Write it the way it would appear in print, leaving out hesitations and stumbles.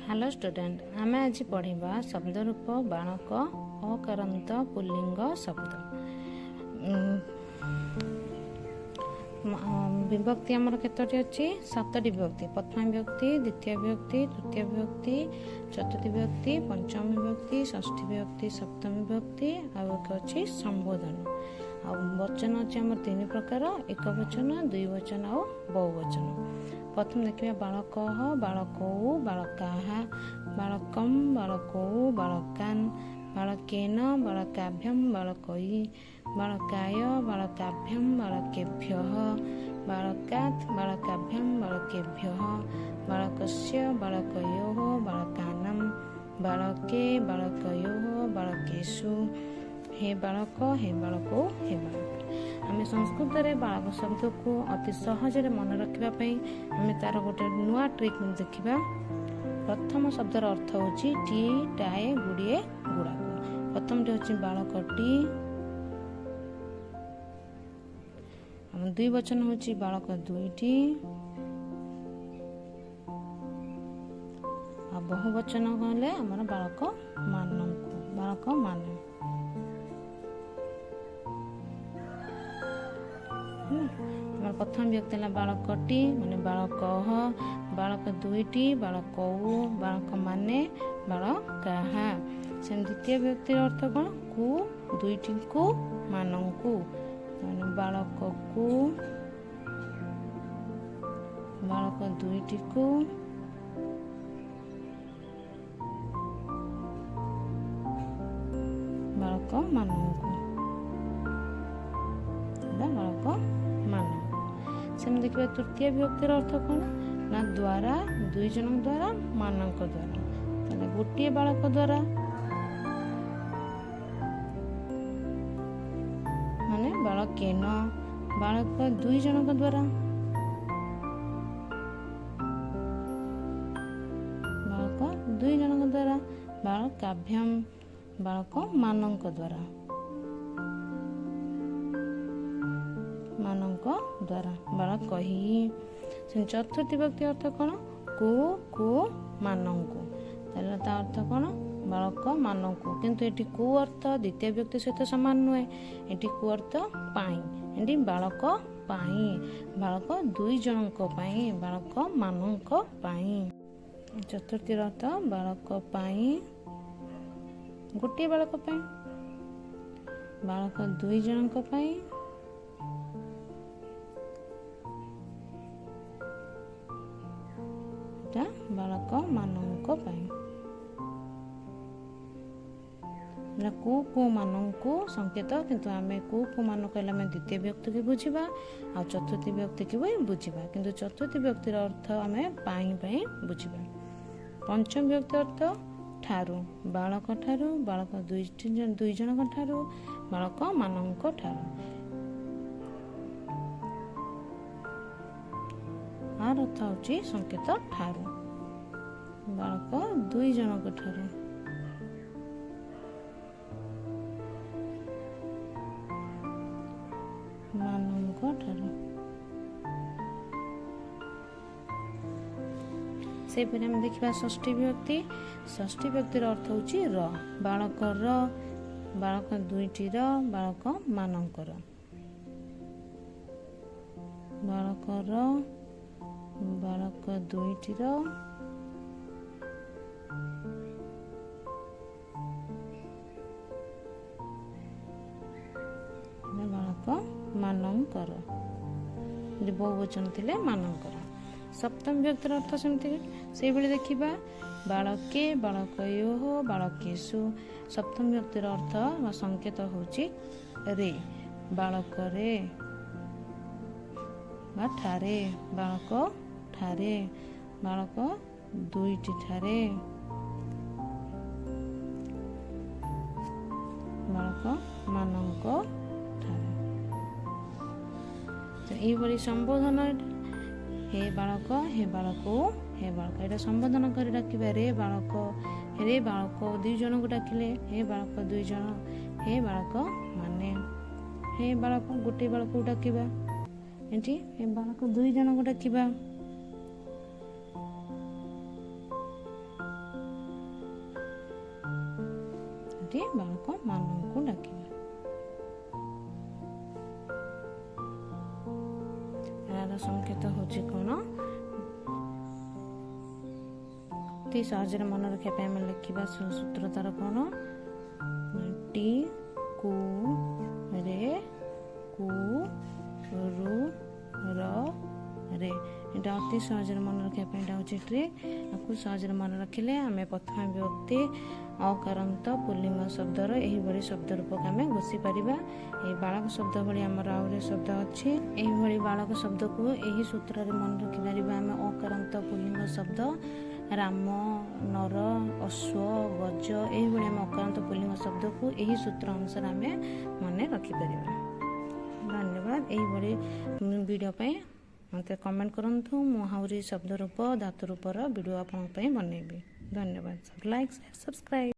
Hello student आमे आज पढ़ा शब्द रूप बाणक अकारांत पुल्लिंग शब्द विभक्ति आमर केतोटी अच्छी 7टी विभक्ति प्रथम विभक्ति द्वितीय विभक्ति तृतीय विभक्ति चतुर्थी विभक्ति पंचम विभक्ति षष्ठी विभक्ति सप्तम विभक्ति अच्छी संबोधन आ वचन अच्छे आम 3 प्रकार एक वचन दुई वचन आ बहुवचन। प्रथम देखिए बालक बालकौ बालका बालकम बालकौ बालकान बालकेन बालकाभ्यम बालकै बालकाय बालकाभ्यम बालकेभ्यः बालकात् बालकाभ्यम बालकेभ्यः बालकस्य बालकयोः बालकानां बालके बालकयोः बालकेषु हे बालक हे बालको हे बालक। आम संस्कृत रे बालक शब्द को अति सहज मन रखापी आम तार गोटे नुआ ट्रिक देखा। प्रथम शब्दर अर्थ हूँ टी टाए गुड़िए गुड़ाक। प्रथम टी हूँ बालकटी दुई वचन हूँ बालक दुईटी आ बहुवचन कहले आमर बालक मान प्रथम व्यक्ति बालकटी माने बालक बालक दुईटी बालकौ बालक माने बालका। से द्वितीय व्यक्ति अर्थ कौन कु दुईटी को मानकु माने बालक को बालक दुईटी को बालक मानकु बालक मान। से देखिए तृतीय विभक्तिर अर्थ कौन ना द्वारा दुई जन द्वारा मानक द्वारा गोटे बालक द्वारा माने बालकेन बालक दुई जन द्वारा बालक दुई जन द्वारा बालकाभ्यम बालक मानक द्वारा मानक द्वारा बालक ही। चतुर्थी व्यक्ति अर्थ कौन को मानकु अर्थ कौन बालक मानकु किंतु एटी को अर्थ द्वितीय व्यक्ति सहित सामान नुहे एटी को अर्थ पाई एटी बालक पाई बालक दुई जनक पाई बालक मानक पाई। चतुर्थी अर्थ बालक पाई गोटे बालक पाई बालक दुई जनक पाई बालक मानक को मानकु संकेत किंतु आमे को मान कहले आमे द्वितीय व्यक्ति की बुझिबा आ चतुर्थी व्यक्ति की भी बुझिबा किंतु चतुर्थी व्यक्तिर अर्थ आमे पाई बुझिबा। पंचम व्यक्ति अर्थ ठारू बालक ठारू बालक दुई जन ठारू बालक मानक ठारू आर अर्थ हूँ संकेत ठारू बालक दुई जनक ठारू मानक ठारू। से देखा षष्ठी विभक्तिर अर्थ हूँ र बालक बालक दुईटी बालक मानकर बालक बालक दुईटी बालक मानकर बहुवचन थिले मानकर। सप्तम व्यक्तिर अर्थ सेमती से देखा बालके बालकयोः बालकेषु। सप्तम व्यक्तिर अर्थ संकेत होची रे बालक रे ठारे बालक ठारे बालक दुईटी ठारे बालक मानक ठारे। तो ये संबोधन हे बालक हे बालको हे बालक ये संबोधन कर डाकिबा रे बालक दुई जन को डाकिले हे बालक दुई जन हे बालक माने हे बालक गोटे बालक को डाकिबा एंटी हे बालक दुई जन को डाकिबा ଏମିତି ବାଳକମାନଙ୍କୁ ଡାକିବା। ଏହାର ସଂକେତ ହେଉଛି କ'ଣ? ଅତି ସହଜରେ ମନେ ରଖିବା ପାଇଁ ଆମେ ଲେଖିବା ସୂତ୍ର ତାର କ'ଣ? ଟି କୁ ରେ କୁ ରୁ ର ରେ। ଏଇଟା ଅତି ସହଜରେ ମନେ ରଖିବା ପାଇଁ ଏଇଟା ହେଉଛି ଟ୍ରିକ୍। ଆକୁ ସହଜରେ ମନେ ରଖିଲେ ଆମେ ପ୍ରଥମ ବିଭକ୍ତି ଅକାରାନ୍ତ ପୁଲ୍ଲିଙ୍ଗ ଶବ୍ଦର ଏହିଭଳି ଶବ୍ଦ ରୂପକୁ ଆମେ ଘୋଷି ପାରିବା। ଏହି ବାଳକ ଶବ୍ଦ ଭଳି ଆମର ଆହୁରି ଶବ୍ଦ ଅଛି। ଏହିଭଳି ବାଳକ ଶବ୍ଦକୁ ଏହି ସୂତ୍ରରେ ମନେ ରଖିପାରିବା ଆମେ ଅକାରାନ୍ତ ପୁଲ୍ଲିଙ୍ଗ ଶବ୍ଦ ରାମ, ନର, ଅଶ୍ୱ, ଗଜ ଏହିଭଳି ଆମେ ଅକାରାନ୍ତ ପୁଲ୍ଲିଙ୍ଗ ଶବ୍ଦକୁ ଏହି ସୂତ୍ର ଅନୁସାରେ ଆମେ ମନେ ରଖିପାରିବା। ଧନ୍ୟବାଦ। ଏହିଭଳି ଭିଡ଼ିଓ ପାଇଁ ମୋତେ କମେଣ୍ଟ କରନ୍ତୁ। ମୁଁ ଆହୁରି ଶବ୍ଦ ରୂପ ଧାତୁ ରୂପର ଭିଡ଼ିଓ ଆପଣଙ୍କ ପାଇଁ ବନେଇବି। ଧନ୍ୟବାଦ। Like, share, subscribe.